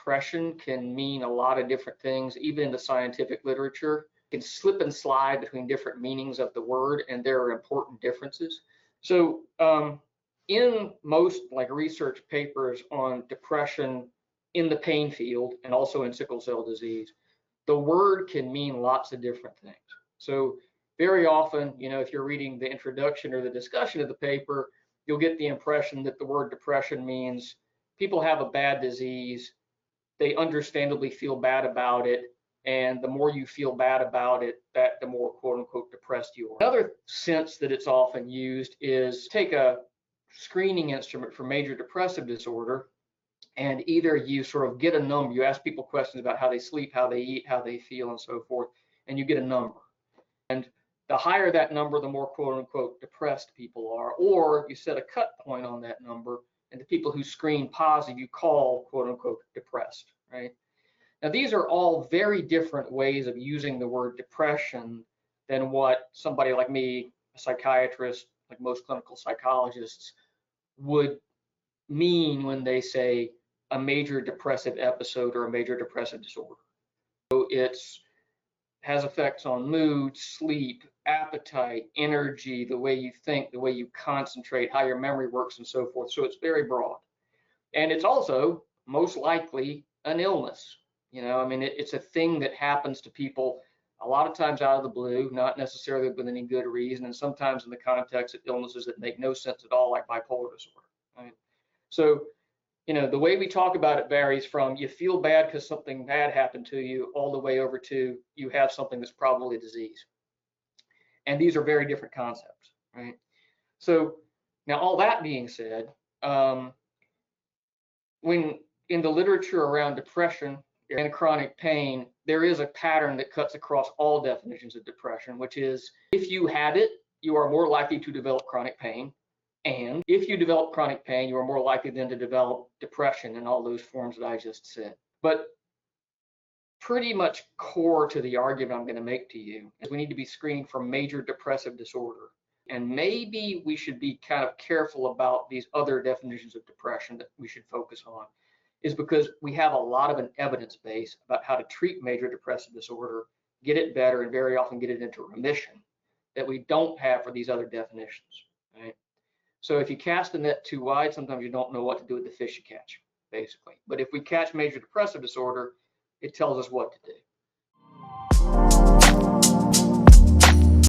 depression can mean a lot of different things, even in the scientific literature. It can slip and slide between different meanings of the word, and there are important differences. So in most research papers on depression in the pain field and also in sickle cell disease, the word can mean lots of different things. So very often, if you're reading the introduction or the discussion of the paper, you'll get the impression that the word depression means people have a bad disease, they understandably feel bad about it, and the more you feel bad about it, the more quote unquote depressed you are. Another sense that it's often used is take a screening instrument for major depressive disorder, and either you sort of get a number, you ask people questions about how they sleep, how they eat, how they feel, and so forth, and you get a number. And the higher that number, the more quote unquote depressed people are, or you set a cut point on that number, and the people who screen positive you call quote unquote depressed, right? Now these are all very different ways of using the word depression than what somebody like me, a psychiatrist, like most clinical psychologists, would mean when they say a major depressive episode or a major depressive disorder. So it's has effects on mood, sleep, appetite, energy, the way you think, the way you concentrate, how your memory works, and so forth. So it's very broad. And it's also most likely an illness. It's a thing that happens to people a lot of times out of the blue, not necessarily with any good reason, and sometimes in the context of illnesses that make no sense at all, like bipolar disorder, right? So, the way we talk about it varies from you feel bad because something bad happened to you all the way over to you have something that's probably a disease. And these are very different concepts, right? So now all that being said, when in the literature around depression and chronic pain, there is a pattern that cuts across all definitions of depression, which is if you have it, you are more likely to develop chronic pain. And if you develop chronic pain, you are more likely then to develop depression in all those forms that I just said. But pretty much core to the argument I'm going to make to you is we need to be screening for major depressive disorder. And maybe we should be kind of careful about these other definitions of depression that we should focus on, is because we have a lot of an evidence base about how to treat major depressive disorder, get it better, and very often get it into remission that we don't have for these other definitions, right? So if you cast the net too wide, sometimes you don't know what to do with the fish you catch, basically. But if we catch major depressive disorder, it tells us what to do.